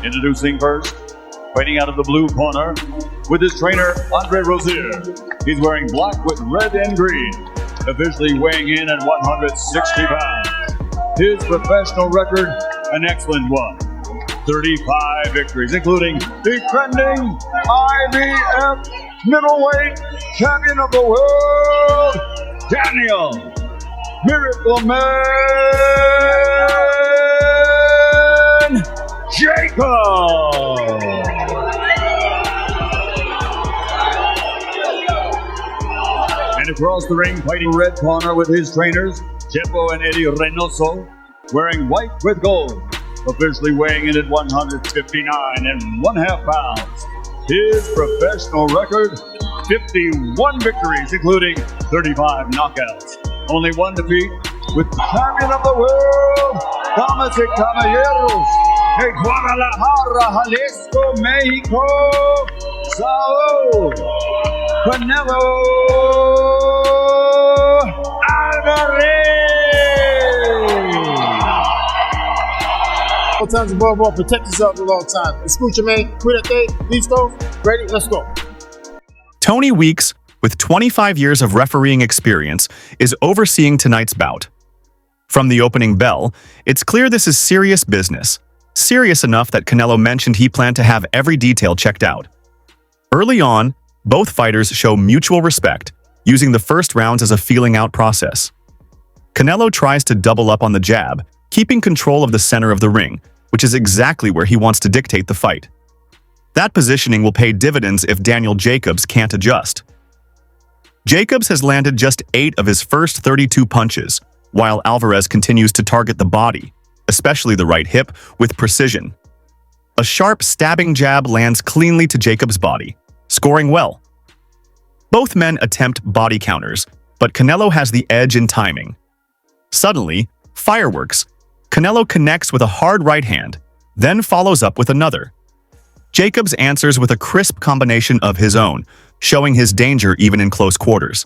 Introducing first, fighting out of the blue corner with his trainer, Andre Rozier. He's wearing black with red and green, officially weighing in at 160 pounds. His professional record, an excellent one. 35 victories, including defending IBF middleweight champion of the world, Daniel Miracle Man Jacob. And across the ring, fighting red corner with his trainers, Chepo and Eddie Reynoso, wearing white with gold, officially weighing in at 159.5 pounds. His professional record, 51 victories, including 35 knockouts. Only one defeat with champion of the world, Damas y Caballeros, de Guadalajara, Jalisco, Mexico, Saúl Canelo Alvarez. All times above all, protect yourself at all times. Escucha, man. Cuídate. Listo. Ready? Let's go. Tony Weeks, with 25 years of refereeing experience, is overseeing tonight's bout. From the opening bell, it's clear this is serious business. Serious enough that Canelo mentioned he planned to have every detail checked out. Early on, both fighters show mutual respect, using the first rounds as a feeling-out process. Canelo tries to double up on the jab, keeping control of the center of the ring, which is exactly where he wants to dictate the fight. That positioning will pay dividends if Daniel Jacobs can't adjust. Jacobs has landed just 8 of his first 32 punches, while Alvarez continues to target the body, especially the right hip, with precision. A sharp, stabbing jab lands cleanly to Jacobs' body, scoring well. Both men attempt body counters, but Canelo has the edge in timing. Suddenly, fireworks. Canelo connects with a hard right hand, then follows up with another. Jacobs answers with a crisp combination of his own, showing his danger even in close quarters.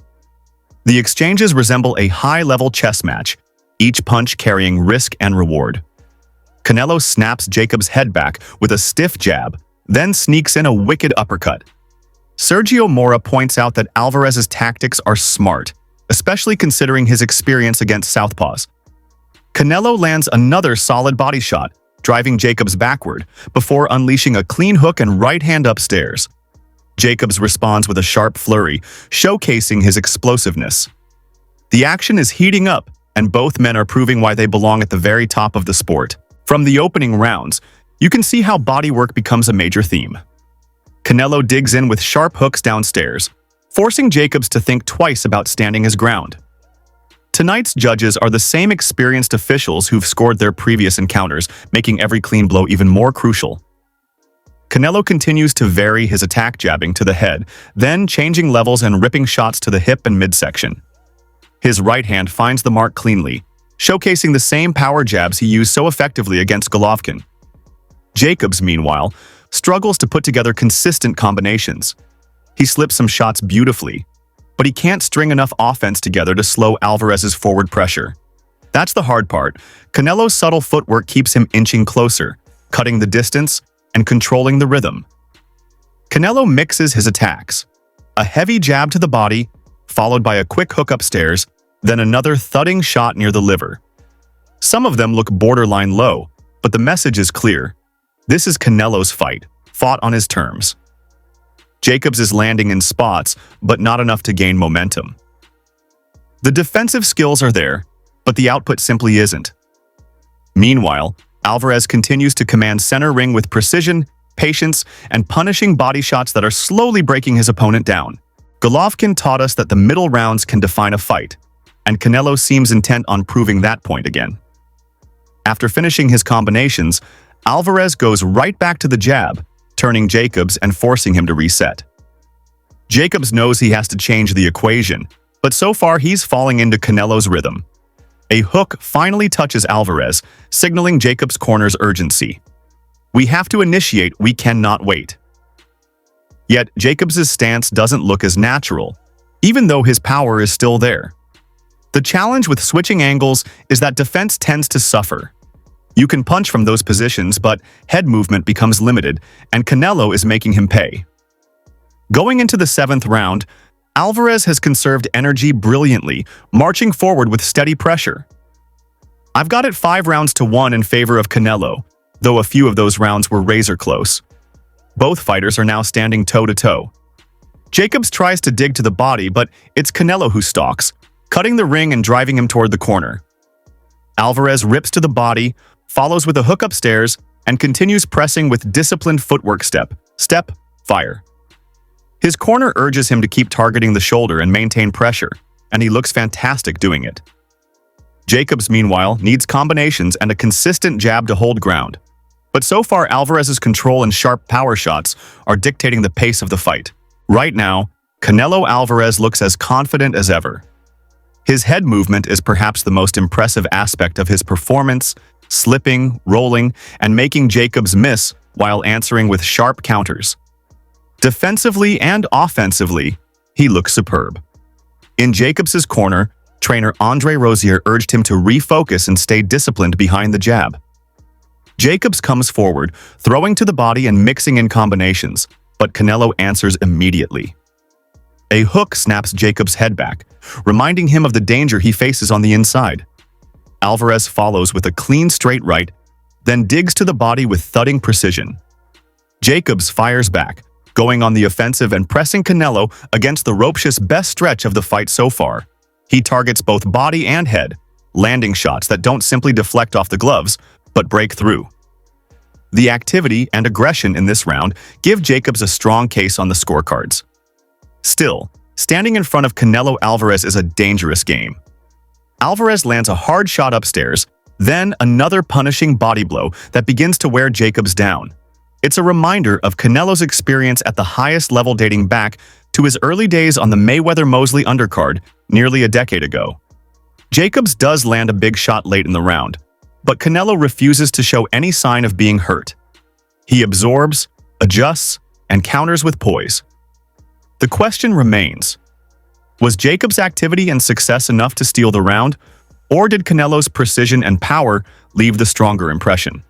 The exchanges resemble a high-level chess match, each punch carrying risk and reward. Canelo snaps Jacobs' head back with a stiff jab, then sneaks in a wicked uppercut. Sergio Mora points out that Alvarez's tactics are smart, especially considering his experience against southpaws. Canelo lands another solid body shot, driving Jacobs backward, before unleashing a clean hook and right hand upstairs. Jacobs responds with a sharp flurry, showcasing his explosiveness. The action is heating up, and both men are proving why they belong at the very top of the sport. From the opening rounds, you can see how bodywork becomes a major theme. Canelo digs in with sharp hooks downstairs, forcing Jacobs to think twice about standing his ground. Tonight's judges are the same experienced officials who've scored their previous encounters, making every clean blow even more crucial. Canelo continues to vary his attack, jabbing to the head, then changing levels and ripping shots to the hip and midsection. His right hand finds the mark cleanly, showcasing the same power jabs he used so effectively against Golovkin. Jacobs, meanwhile, struggles to put together consistent combinations. He slips some shots beautifully, but he can't string enough offense together to slow Alvarez's forward pressure. That's the hard part. Canelo's subtle footwork keeps him inching closer, cutting the distance and controlling the rhythm. Canelo mixes his attacks. A heavy jab to the body, followed by a quick hook upstairs, then another thudding shot near the liver. Some of them look borderline low, but the message is clear. This is Canelo's fight, fought on his terms. Jacobs is landing in spots, but not enough to gain momentum. The defensive skills are there, but the output simply isn't. Meanwhile, Alvarez continues to command center ring with precision, patience, and punishing body shots that are slowly breaking his opponent down. Golovkin taught us that the middle rounds can define a fight, and Canelo seems intent on proving that point again. After finishing his combinations, Alvarez goes right back to the jab, turning Jacobs and forcing him to reset. Jacobs knows he has to change the equation, but so far he's falling into Canelo's rhythm. A hook finally touches Alvarez, signaling Jacobs' corner's urgency. We have to initiate, we cannot wait. Yet Jacobs' stance doesn't look as natural, even though his power is still there. The challenge with switching angles is that defense tends to suffer. You can punch from those positions, but head movement becomes limited, and Canelo is making him pay. Going into the 7th round, Alvarez has conserved energy brilliantly, marching forward with steady pressure. I've got it 5-1 in favor of Canelo, though a few of those rounds were razor close. Both fighters are now standing toe-to-toe. Jacobs tries to dig to the body, but it's Canelo who stalks, cutting the ring and driving him toward the corner. Alvarez rips to the body, follows with a hook upstairs, and continues pressing with disciplined footwork step, fire. His corner urges him to keep targeting the shoulder and maintain pressure, and he looks fantastic doing it. Jacobs, meanwhile, needs combinations and a consistent jab to hold ground. But so far, Alvarez's control and sharp power shots are dictating the pace of the fight. Right now, Canelo Alvarez looks as confident as ever. His head movement is perhaps the most impressive aspect of his performance, slipping, rolling, and making Jacobs miss while answering with sharp counters. Defensively and offensively, he looks superb. In Jacobs' corner, trainer Andre Rozier urged him to refocus and stay disciplined behind the jab. Jacobs comes forward, throwing to the body and mixing in combinations, but Canelo answers immediately. A hook snaps Jacobs' head back, reminding him of the danger he faces on the inside. Alvarez follows with a clean straight right, then digs to the body with thudding precision. Jacobs fires back, going on the offensive and pressing Canelo against the ropesious best stretch of the fight so far. He targets both body and head, landing shots that don't simply deflect off the gloves, but break through. The activity and aggression in this round give Jacobs a strong case on the scorecards. Still, standing in front of Canelo Alvarez is a dangerous game. Alvarez lands a hard shot upstairs, then another punishing body blow that begins to wear Jacobs down. It's a reminder of Canelo's experience at the highest level dating back to his early days on the Mayweather-Mosley undercard nearly a decade ago. Jacobs does land a big shot late in the round, but Canelo refuses to show any sign of being hurt. He absorbs, adjusts, and counters with poise. The question remains, was Jacobs' activity and success enough to steal the round, or did Canelo's precision and power leave the stronger impression?